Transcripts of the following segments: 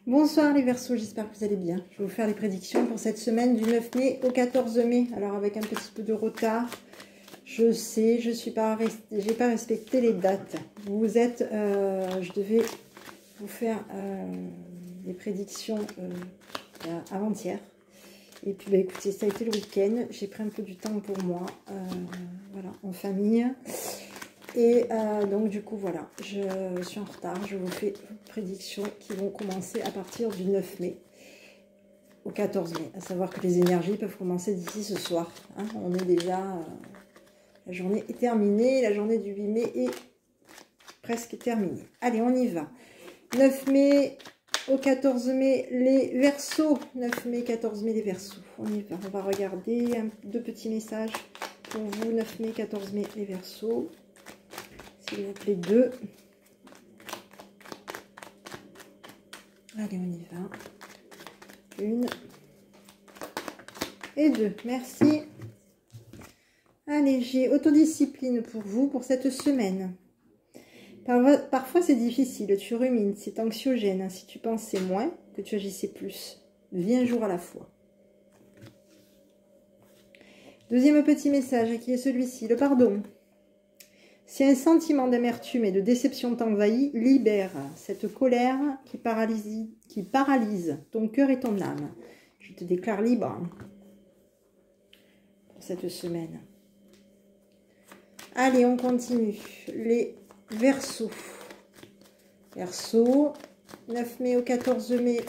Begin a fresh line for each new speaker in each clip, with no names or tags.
Bonsoir les Verseaux, j'espère que vous allez bien. Je vais vous faire les prédictions pour cette semaine du 9 mai au 14 mai. Alors avec un petit peu de retard, je sais, j'ai pas respecté les dates. Vous êtes, je devais vous faire les prédictions avant-hier. Et puis bah, écoutez, ça a été le week-end. J'ai pris un peu du temps pour moi, voilà, en famille. Et donc du coup voilà, je suis en retard, je vous fais des prédictions qui vont commencer à partir du 9 mai au 14 mai. À savoir que les énergies peuvent commencer d'ici ce soir. Hein. On est déjà, la journée est terminée, la journée du 8 mai est presque terminée. Allez, on y va. 9 mai au 14 mai, les Verseaux. 9 mai, 14 mai, les Verseaux. On y va, on va regarder deux petits messages pour vous. 9 mai, 14 mai, les Verseaux. S'il vous plaît, 2. Allez, on y va. 1 et 2. Merci. Allez, j'ai autodiscipline pour vous pour cette semaine. Parfois, c'est difficile. Tu rumines, c'est anxiogène. Si tu pensais moins, que tu agissais plus. Vis un jour à la fois. Deuxième petit message, qui est celui-ci. Le pardon. Si un sentiment d'amertume et de déception t'envahit, libère cette colère qui paralyse ton cœur et ton âme. Je te déclare libre pour cette semaine. Allez, on continue. Les Verseaux. Verseaux, 9 mai au 14 mai.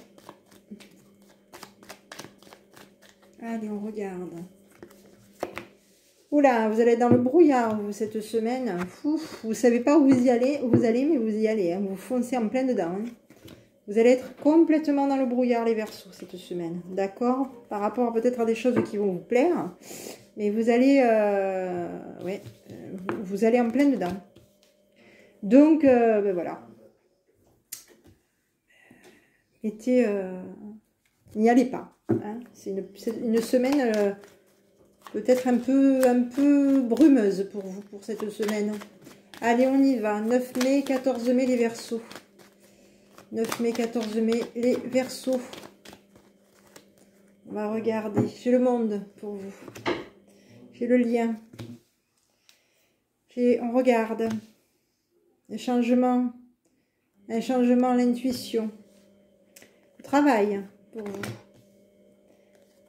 Allez, on regarde. Oula, vous allez être dans le brouillard, vous, cette semaine. Vous ne savez pas où vous allez, mais vous y allez. Hein. Vous foncez en plein dedans. Hein. Vous allez être complètement dans le brouillard, les Verseaux, cette semaine. D'accord? Par rapport peut-être à des choses qui vont vous plaire. Mais vous allez... vous allez en plein dedans. Donc, ben voilà. N'y allez pas. Hein. C'est une semaine... peut-être un peu brumeuse pour vous, pour cette semaine. Allez, on y va. 9 mai, 14 mai, les Verseaux. 9 mai, 14 mai, les Verseaux. On va regarder. J'ai le monde pour vous. J'ai le lien. On regarde. Un changement, l'intuition. Le travail pour vous.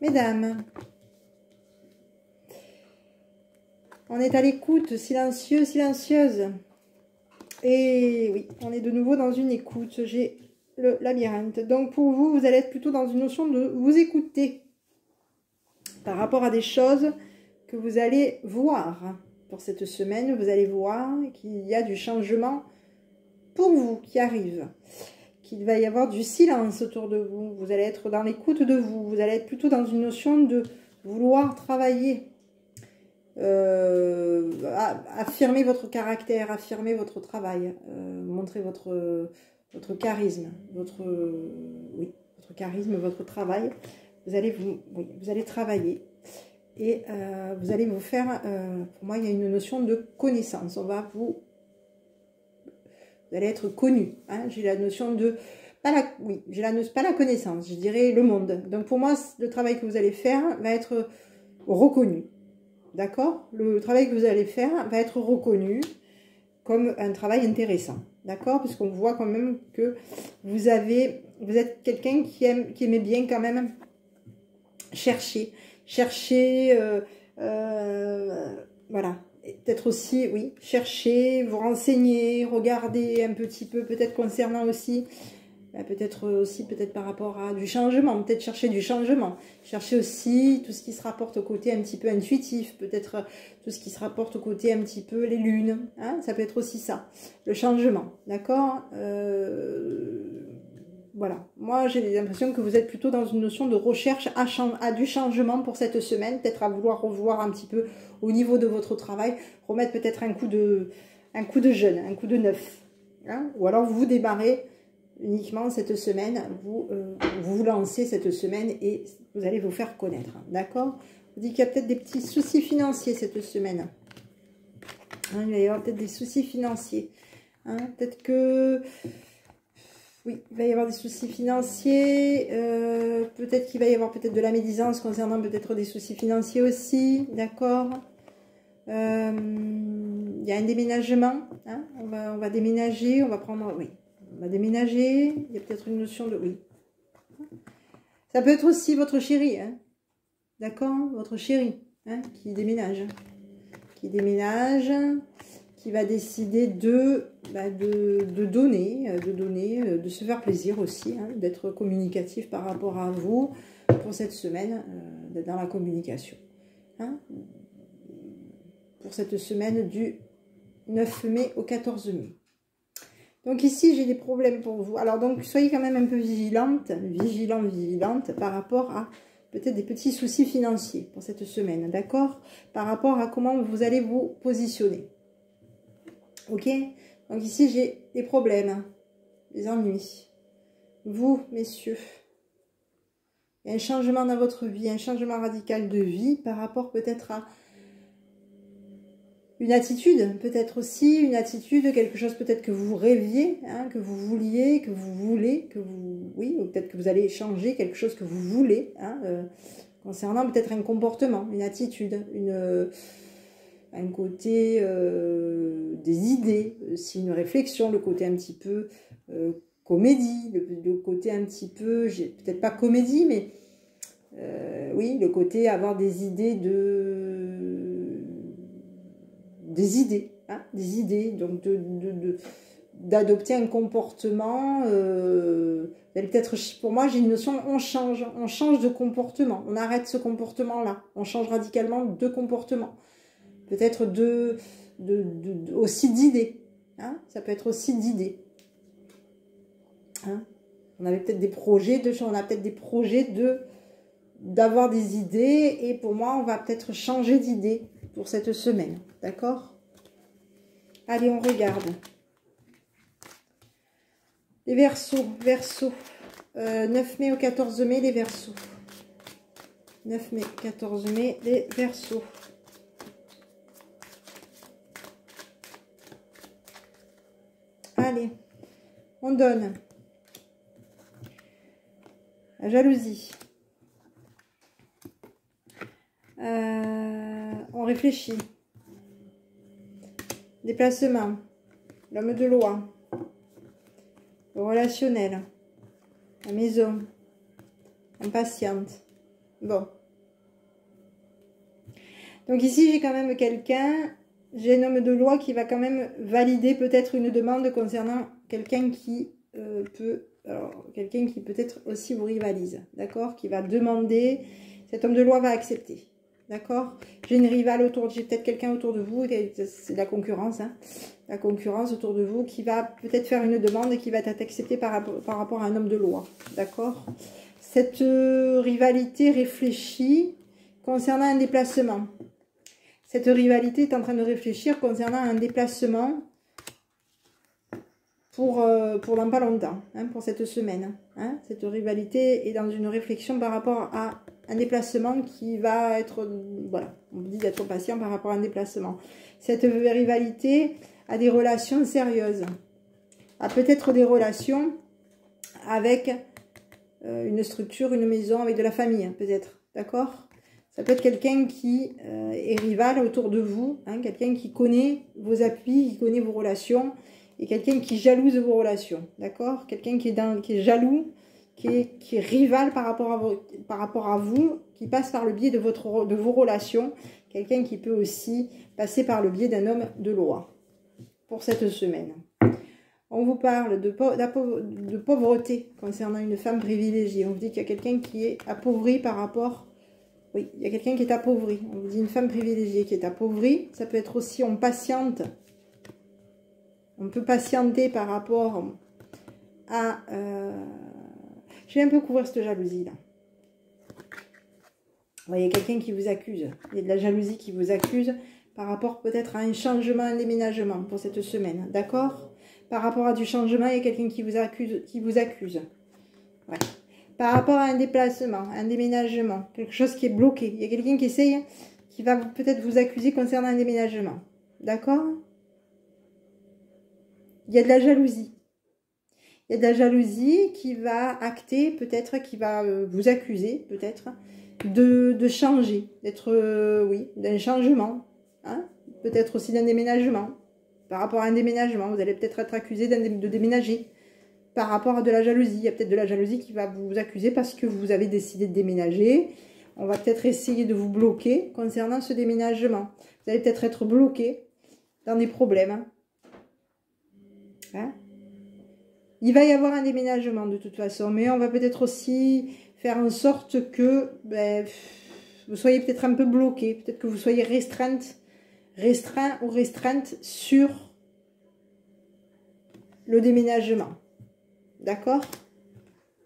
Mesdames. On est à l'écoute, silencieux, silencieuse. Et oui, on est de nouveau dans une écoute. J'ai le labyrinthe. Donc pour vous, vous allez être plutôt dans une notion de vous écouter. Par rapport à des choses que vous allez voir. Pour cette semaine, vous allez voir qu'il y a du changement pour vous qui arrive. Qu'il va y avoir du silence autour de vous. Vous allez être dans l'écoute de vous. Vous allez être plutôt dans une notion de vouloir travailler. Affirmer votre caractère, affirmer votre travail, montrer votre charisme, votre charisme, votre travail. Vous allez travailler et vous allez vous faire, pour moi il y a une notion de connaissance, vous allez être connu, hein, j'ai la notion de, pas la connaissance, je dirais le monde. Donc pour moi le travail que vous allez faire va être reconnu. D'accord? Le travail que vous allez faire va être reconnu comme un travail intéressant. D'accord? Parce qu'on voit quand même que vous êtes quelqu'un qui aimait bien quand même chercher. Voilà. Peut-être aussi, oui, chercher, vous renseigner, regarder un petit peu, peut-être concernant aussi... peut-être par rapport à du changement, peut-être chercher du changement, chercher aussi tout ce qui se rapporte au côté un petit peu intuitif, peut-être tout ce qui se rapporte au côté un petit peu les lunes, hein, ça peut être aussi ça, le changement, d'accord, voilà, moi j'ai l'impression que vous êtes plutôt dans une notion de recherche à du changement pour cette semaine, peut-être à vouloir revoir un petit peu au niveau de votre travail, remettre peut-être un coup de jeune, un coup de neuf, hein, ou alors vous démarrez uniquement cette semaine, vous lancez cette semaine et vous allez vous faire connaître. D'accord? Je vous dis qu'il y a peut-être des petits soucis financiers cette semaine. Hein, il va y avoir peut-être des soucis financiers. Hein, peut-être que Oui, il va y avoir des soucis financiers. Peut-être qu'il va y avoir peut-être de la médisance concernant peut-être des soucis financiers aussi. D'accord. Il y a un déménagement. Hein, on va déménager. On va prendre... Oui, on va déménager. Il y a peut-être une notion de... Oui. Ça peut être aussi votre chéri. Hein, d'accord. Votre chéri hein, qui déménage. Qui déménage... qui va décider de donner, de se faire plaisir aussi, hein, d'être communicatif par rapport à vous pour cette semaine, d'être dans la communication. Hein, pour cette semaine du 9 mai au 14 mai. Donc ici, j'ai des problèmes pour vous. Alors donc, soyez quand même un peu vigilante par rapport à peut-être des petits soucis financiers pour cette semaine, d'accord? Par rapport à comment vous allez vous positionner. Ok, donc ici j'ai des problèmes, des ennuis. Vous, messieurs, il y a un changement dans votre vie, un changement radical de vie par rapport peut-être à une attitude, peut-être aussi une attitude, quelque chose peut-être que vous rêviez, hein, que vous vouliez, que vous voulez, que vous, oui, ou peut-être que vous allez changer quelque chose que vous voulez, hein, concernant peut-être un comportement, une attitude, un côté des idées, aussi une réflexion, le côté un petit peu comédie, le côté un petit peu, peut-être pas comédie, mais oui, le côté avoir des idées des idées, donc d'adopter un comportement, peut-être, pour moi j'ai une notion, on change de comportement, on arrête ce comportement-là, on change radicalement de comportement. Peut-être aussi d'idées. Hein, ça peut être aussi d'idées. Hein, on avait peut-être des projets d'avoir des idées. Et pour moi, on va peut-être changer d'idée pour cette semaine. D'accord? Allez, on regarde. Les Verseaux. 9 mai au 14 mai, les Verseaux. 9 mai, 14 mai, les Verseaux. Allez, on donne. La jalousie. On réfléchit. Déplacement. L'homme de loi. Le relationnel. La maison. Impatiente. Bon. Donc ici, j'ai quand même quelqu'un... J'ai un homme de loi qui va quand même valider peut-être une demande concernant quelqu'un qui quelqu'un qui peut-être aussi vous rivalise, d'accord? Qui va demander, cet homme de loi va accepter, d'accord? J'ai une rivale j'ai peut-être quelqu'un autour de vous, c'est de la concurrence, hein, la concurrence autour de vous qui va peut-être faire une demande et qui va être acceptée par rapport à un homme de loi, d'accord? Cette rivalité réfléchie concernant un déplacement. Cette rivalité est en train de réfléchir concernant un déplacement pour dans pas longtemps, hein, pour cette semaine. Hein. Cette rivalité est dans une réflexion par rapport à un déplacement qui va être... Voilà, on vous dit d'être patient par rapport à un déplacement. Cette rivalité a des relations sérieuses. A peut-être des relations avec une structure, une maison, avec de la famille, peut-être. D'accord ? Ça peut être quelqu'un qui est rival autour de vous, hein, quelqu'un qui connaît vos appuis, qui connaît vos relations, et quelqu'un qui jalouse vos relations, d'accord? Quelqu'un qui est jaloux, qui est rival par rapport à vous, qui passe par le biais de vos relations, quelqu'un qui peut aussi passer par le biais d'un homme de loi pour cette semaine. On vous parle de pauvreté concernant une femme privilégiée. On vous dit qu'il y a quelqu'un qui est appauvri par rapport... Oui, il y a quelqu'un qui est appauvri. On vous dit une femme privilégiée qui est appauvrie. Ça peut être aussi, on patiente. On peut patienter par rapport à... Je vais un peu couvrir cette jalousie-là. Il y a quelqu'un qui vous accuse. Il y a de la jalousie qui vous accuse par rapport peut-être à un changement, un déménagement pour cette semaine. D'accord? Par rapport à du changement, il y a quelqu'un qui vous accuse. Ouais. Par rapport à un déplacement, un déménagement, quelque chose qui est bloqué. Il y a quelqu'un qui essaye, qui va peut-être vous accuser concernant un déménagement. D'accord? Il y a de la jalousie. Il y a de la jalousie qui va acter, peut-être, qui va vous accuser, peut-être, de changer, d'être, oui, d'un changement, hein, peut-être aussi d'un déménagement. Par rapport à un déménagement, vous allez peut-être être accusé de déménager. Par rapport à de la jalousie, il y a peut-être de la jalousie qui va vous accuser parce que vous avez décidé de déménager. On va peut-être essayer de vous bloquer concernant ce déménagement. Vous allez peut-être être bloqué dans des problèmes. Hein? Il va y avoir un déménagement de toute façon, mais on va peut-être aussi faire en sorte que vous soyez peut-être un peu bloqué, peut-être que vous soyez restreint ou restreinte sur le déménagement. D'accord?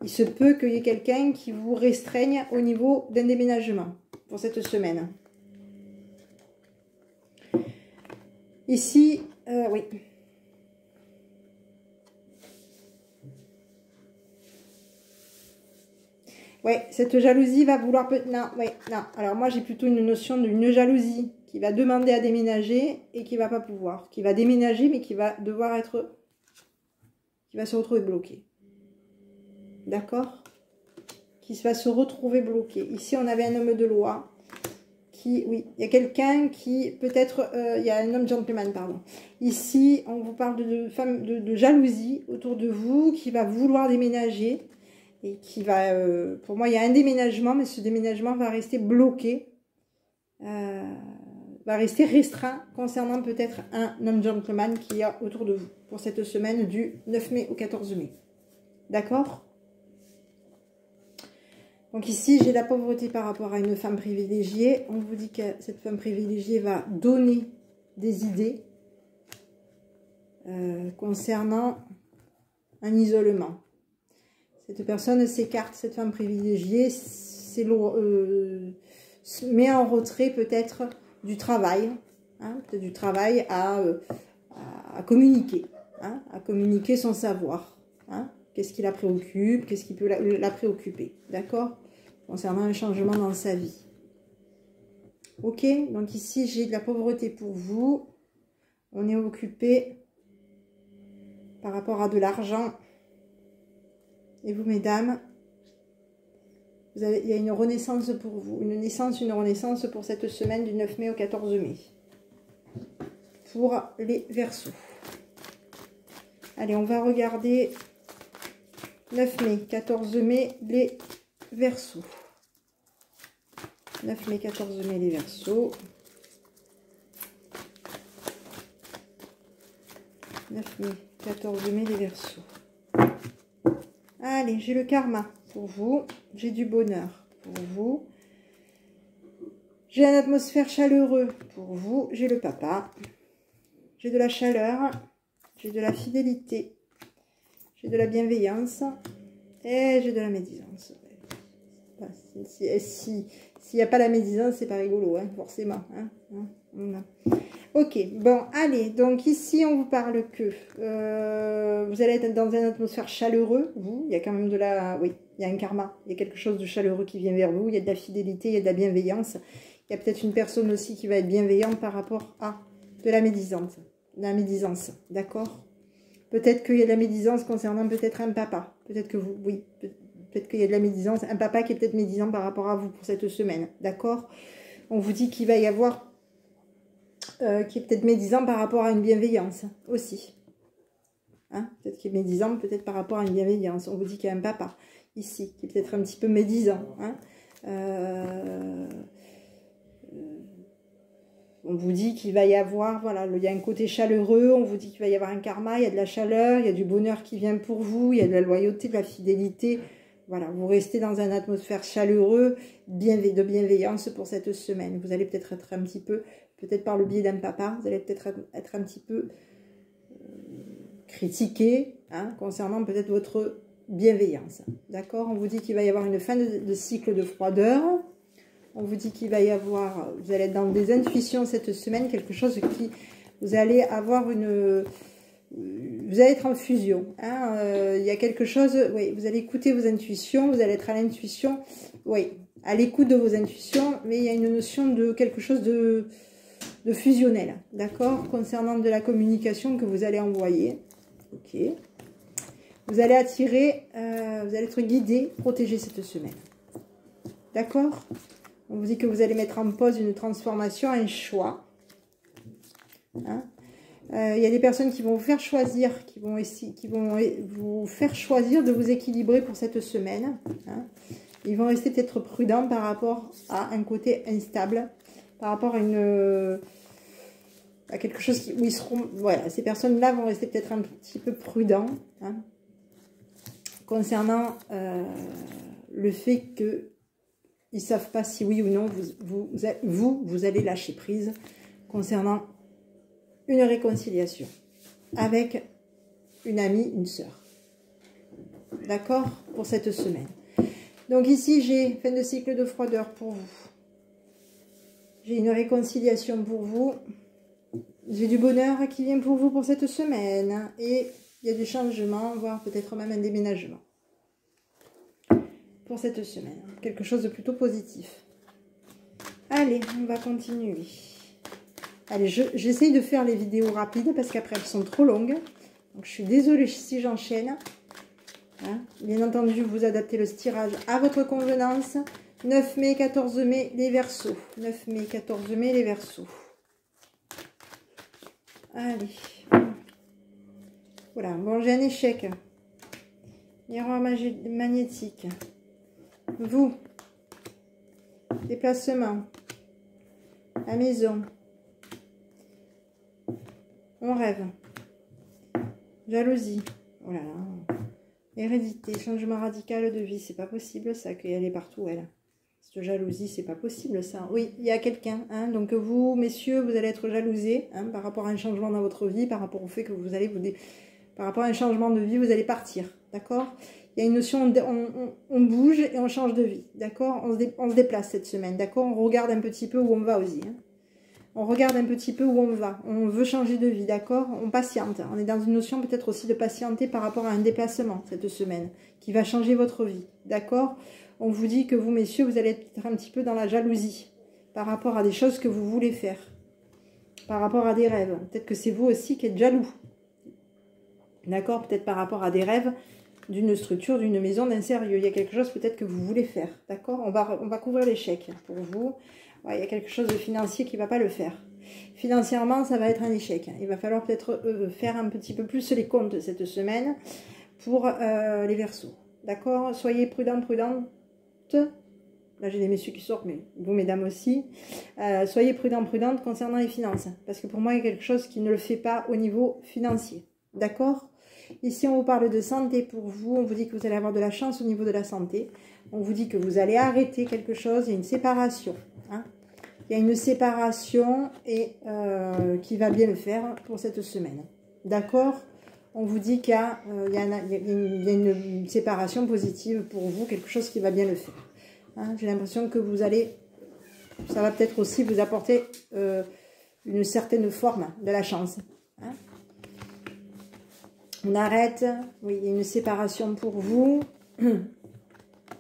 Il se peut qu'il y ait quelqu'un qui vous restreigne au niveau d'un déménagement pour cette semaine. Ici, oui. Ouais, cette jalousie va vouloir... Non, ouais, non. Alors moi, j'ai plutôt une notion d'une jalousie qui va demander à déménager et qui va pas pouvoir. Qui va déménager, mais qui va devoir être... qui va se retrouver bloqué. D'accord? Qui va se retrouver bloqué. Ici, on avait un homme de loi qui... Oui, il y a quelqu'un qui... Peut-être... il y a un homme gentleman, pardon. Ici, on vous parle de jalousie autour de vous qui va vouloir déménager. Et qui va, pour moi, il y a un déménagement, mais ce déménagement va rester bloqué, va rester restreint concernant peut-être un homme gentleman qu'il y a autour de vous pour cette semaine du 9 mai au 14 mai. D'accord? Donc ici, j'ai la pauvreté par rapport à une femme privilégiée. On vous dit que cette femme privilégiée va donner des idées concernant un isolement. Cette personne s'écarte, cette femme privilégiée, met en retrait peut-être du travail, hein, peut-être du travail à communiquer, hein, à communiquer son savoir. Hein, qu'est-ce qui la préoccupe, qu'est-ce qui peut la préoccuper, d'accord? Concernant un changement dans sa vie. Ok, donc ici j'ai de la pauvreté pour vous. On est occupé par rapport à de l'argent. Et vous, mesdames, il y a une renaissance pour vous. Une naissance, une renaissance pour cette semaine du 9 mai au 14 mai. Pour les Verseaux. Allez, on va regarder 9 mai, 14 mai, les Verseaux. 9 mai, 14 mai, les Verseaux. 9 mai, 14 mai, les Verseaux. Allez, j'ai le karma pour vous. J'ai du bonheur pour vous. J'ai une atmosphère chaleureuse pour vous. J'ai le papa. J'ai de la chaleur. J'ai de la fidélité. J'ai de la bienveillance. Et j'ai de la médisance. S'il n'y a pas la médisance, c'est pas rigolo, hein, forcément. Hein. Ok, bon, allez, donc ici, on vous parle que vous allez être dans une atmosphère chaleureuse, vous, il y a quand même de la... Oui, il y a un karma, il y a quelque chose de chaleureux qui vient vers vous, il y a de la fidélité, il y a de la bienveillance, il y a peut-être une personne aussi qui va être bienveillante par rapport à de la médisance, d'accord? Peut-être qu'il y a de la médisance concernant peut-être un papa, peut-être que vous, oui, peut-être qu'il y a de la médisance, un papa qui est peut-être médisant par rapport à vous pour cette semaine, d'accord? On vous dit qu'il va y avoir... qui est peut-être médisant par rapport à une bienveillance aussi. Hein, peut-être qu'il est médisant, peut-être par rapport à une bienveillance. On vous dit qu'il y a un papa ici, qui est peut-être un petit peu médisant. Hein. On vous dit qu'il va y avoir, voilà, il y a un côté chaleureux, on vous dit qu'il va y avoir un karma, il y a de la chaleur, il y a du bonheur qui vient pour vous, il y a de la loyauté, de la fidélité. Voilà, vous restez dans une atmosphère chaleureuse, de bienveillance pour cette semaine. Vous allez peut-être être un petit peu... Peut-être par le biais d'un papa, vous allez peut-être être un petit peu critiqué, hein, concernant peut-être votre bienveillance. D'accord? On vous dit qu'il va y avoir une fin de cycle de froideur. On vous dit qu'il va y avoir, vous allez être dans des intuitions cette semaine, quelque chose qui, vous allez avoir une... Vous allez être en fusion. Hein, il y a quelque chose, oui, vous allez écouter vos intuitions, vous allez être à l'intuition, oui, à l'écoute de vos intuitions, mais il y a une notion de quelque chose de fusionnel, d'accord, concernant de la communication que vous allez envoyer. Ok. Vous allez attirer, vous allez être guidé, protégé cette semaine. D'accord? On vous dit que vous allez mettre en pause une transformation, un choix. Hein? Il y a des personnes qui vont vous faire choisir, qui vont vous faire choisir de vous équilibrer pour cette semaine. Hein? Ils vont rester peut-être prudents par rapport à un côté instable, par rapport à quelque chose où ils seront... Voilà, ces personnes-là vont rester peut-être un petit peu prudents. Hein? Concernant le fait qu'ils ne savent pas si oui ou non vous allez lâcher prise concernant une réconciliation avec une amie, une sœur. D'accord? Pour cette semaine. Donc ici, j'ai fin de cycle de froideur pour vous. J'ai une réconciliation pour vous. J'ai du bonheur qui vient pour vous pour cette semaine. Et il y a du changement, voire peut-être même un déménagement. Pour cette semaine. Quelque chose de plutôt positif. Allez, on va continuer. Allez, j'essaye de faire les vidéos rapides parce qu'après elles sont trop longues. Donc je suis désolée si j'enchaîne. Hein? Bien entendu, vous adaptez le tirage à votre convenance. 9 mai, 14 mai, les Verseaux. 9 mai, 14 mai, les Verseaux. Allez. Voilà, bon, j'ai un échec. Miroir magnétique. Vous. Déplacement. La maison. On rêve. Jalousie. Oh là là. Hérédité. Changement radical de vie. C'est pas possible ça qu'elle est partout, elle. Cette jalousie, c'est pas possible ça. Oui, il y a quelqu'un. Hein, donc vous, messieurs, vous allez être jalousés hein, par rapport à un changement dans votre vie, par rapport au fait que vous allez par rapport à un changement de vie, vous allez partir. D'accord? Il y a une notion, on bouge et on change de vie. D'accord? On se déplace cette semaine. D'accord? On regarde un petit peu où on va aussi. Hein. On regarde un petit peu où on va. On veut changer de vie, d'accord? On patiente. On est dans une notion peut-être aussi de patienter par rapport à un déplacement cette semaine qui va changer votre vie, d'accord? On vous dit que vous, messieurs, vous allez être un petit peu dans la jalousie par rapport à des choses que vous voulez faire, par rapport à des rêves. Peut-être que c'est vous aussi qui êtes jaloux, d'accord? Peut-être par rapport à des rêves d'une structure, d'une maison, d'un sérieux. Il y a quelque chose peut-être que vous voulez faire, d'accord? On va couvrir l'échec pour vous. Ouais, il y a quelque chose de financier qui ne va pas le faire. Financièrement, ça va être un échec. Il va falloir peut-être faire un petit peu plus les comptes cette semaine pour les Verseaux. D'accord? Soyez prudents, prudentes. Là, j'ai des messieurs qui sortent, mais vous, mesdames aussi. Soyez prudents, prudentes concernant les finances. Parce que pour moi, il y a quelque chose qui ne le fait pas au niveau financier. D'accord? Ici, on vous parle de santé pour vous. On vous dit que vous allez avoir de la chance au niveau de la santé. On vous dit que vous allez arrêter quelque chose. Il y a une séparation. Hein? Il y a une séparation et qui va bien le faire pour cette semaine. D'accord? On vous dit qu'il y a une séparation positive pour vous, quelque chose qui va bien le faire. Hein? J'ai l'impression que vous allez, ça va peut-être aussi vous apporter une certaine forme de la chance. Hein? On arrête, oui, il y a une séparation pour vous.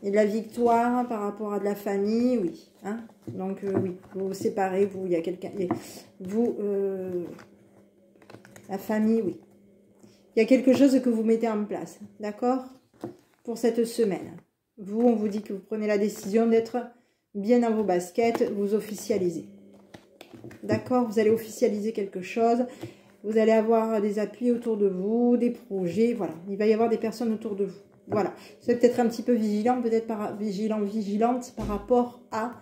Et de la victoire par rapport à de la famille, oui. Hein? Donc, oui, vous vous séparez, vous, il y a quelqu'un... Vous, la famille, oui. Il y a quelque chose que vous mettez en place, d'accord? Pour cette semaine. Vous, on vous dit que vous prenez la décision d'être bien dans vos baskets, vous officialisez. D'accord? Vous allez officialiser quelque chose. Vous allez avoir des appuis autour de vous, des projets, voilà. Il va y avoir des personnes autour de vous. Voilà, vous êtes peut-être un petit peu vigilant, vigilante par rapport à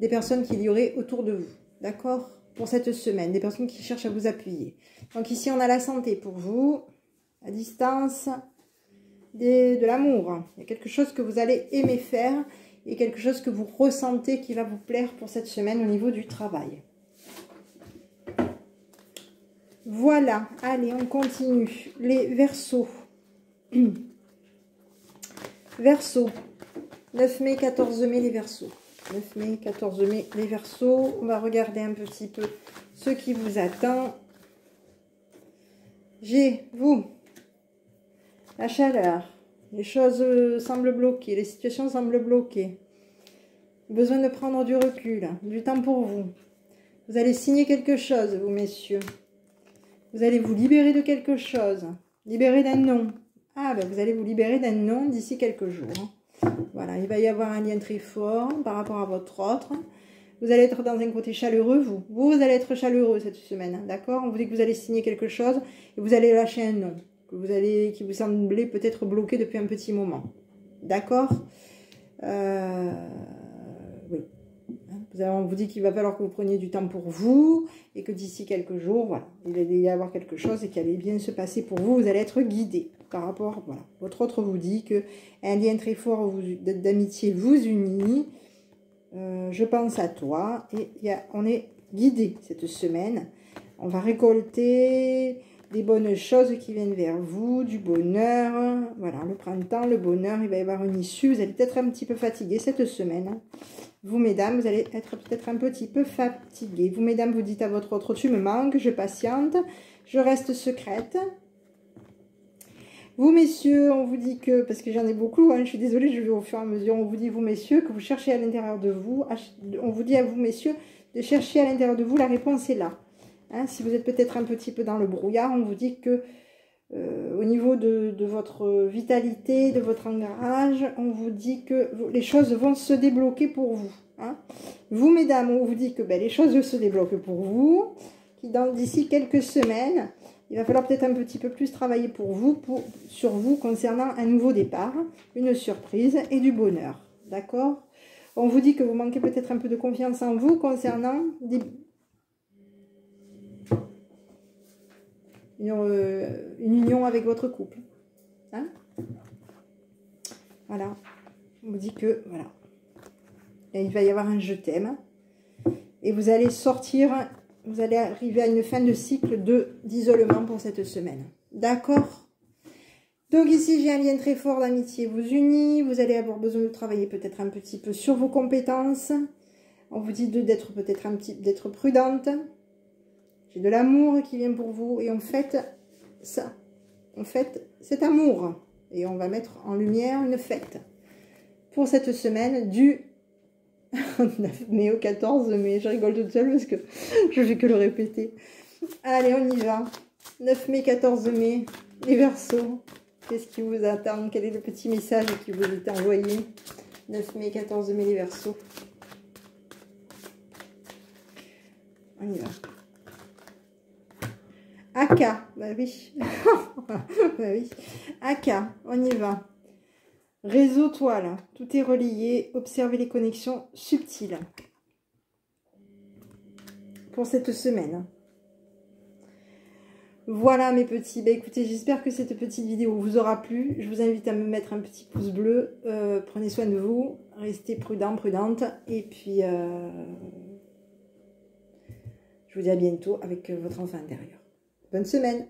des personnes qu'il y aurait autour de vous, d'accord? Pour cette semaine, des personnes qui cherchent à vous appuyer. Donc ici, on a la santé pour vous, à distance, de l'amour. Il y a quelque chose que vous allez aimer faire et quelque chose que vous ressentez qui va vous plaire pour cette semaine au niveau du travail. Voilà, allez, on continue. Les Verseaux. Verseaux, 9 mai, 14 mai, les Verseaux. 9 mai, 14 mai, les Verseaux. On va regarder un petit peu ce qui vous attend. J'ai, vous, la chaleur. Les choses semblent bloquées, les situations semblent bloquées. Besoin de prendre du recul, du temps pour vous. Vous allez signer quelque chose, vous, messieurs. Vous allez vous libérer de quelque chose. Libérer d'un nom. Ah, ben vous allez vous libérer d'un non d'ici quelques jours. Voilà, il va y avoir un lien très fort par rapport à votre autre. Vous allez être dans un côté chaleureux, vous allez être chaleureux cette semaine, d'accord? On vous dit que vous allez signer quelque chose et vous allez lâcher un non, qui vous semblait peut-être bloqué depuis un petit moment, d'accord? Oui. On vous dit qu'il va falloir que vous preniez du temps pour vous et que d'ici quelques jours, voilà, il va y avoir quelque chose et qui allait bien se passer pour vous. Vous allez être guidé par rapport, voilà. Votre autre vous dit que un lien très fort d'amitié vous unit. Je pense à toi et on est guidé cette semaine. On va récolter des bonnes choses qui viennent vers vous, du bonheur. Voilà, le printemps, le bonheur, il va y avoir une issue. Vous allez peut-être un petit peu fatigué cette semaine. Vous, mesdames, vous allez être peut-être un petit peu fatigué. Vous, mesdames, vous dites à votre autre, tu me manques, je patiente, je reste secrète. Vous, messieurs, on vous dit que, parce que j'en ai beaucoup, hein, je suis désolée, je vais au fur et à mesure, on vous dit, vous, messieurs, que vous cherchez à l'intérieur de vous, on vous dit à vous, messieurs, de chercher à l'intérieur de vous, la réponse est là. Hein, si vous êtes peut-être un petit peu dans le brouillard, on vous dit que au niveau de votre vitalité, de votre ancrage, on vous dit que les choses vont se débloquer pour vous. Hein. Vous, mesdames, on vous dit que les choses se débloquent pour vous, d'ici quelques semaines, il va falloir peut-être un petit peu plus travailler sur vous concernant un nouveau départ, une surprise et du bonheur. D'accord? On vous dit que vous manquez peut-être un peu de confiance en vous concernant une union avec votre couple. Hein? Voilà. On vous dit que, voilà. Et il va y avoir un je t'aime. Et vous allez sortir, vous allez arriver à une fin de cycle d'isolement pour cette semaine. D'accord? Donc ici, j'ai un lien très fort d'amitié vous unit. Vous allez avoir besoin de travailler peut-être un petit peu sur vos compétences. On vous dit d'être peut-être d'être prudente. J'ai de l'amour qui vient pour vous. Et en fait, ça, en fait, cet amour. Et on va mettre en lumière une fête pour cette semaine du 9 mai au 14 mai. Je rigole toute seule parce que je fais que le répéter. Allez, on y va. 9 mai, 14 mai, les Verseaux. Qu'est-ce qui vous attend? Quel est le petit message qui vous est envoyé? 9 mai, 14 mai, les Verseaux. On y va. Aka, bah oui. Bah oui. Aka, on y va. Réseau toile, tout est relié. Observez les connexions subtiles pour cette semaine. Voilà mes petits. Bah écoutez, j'espère que cette petite vidéo vous aura plu. Je vous invite à me mettre un petit pouce bleu. Prenez soin de vous. Restez prudent, prudente. Et puis, je vous dis à bientôt avec votre enfant intérieur. Bonne semaine.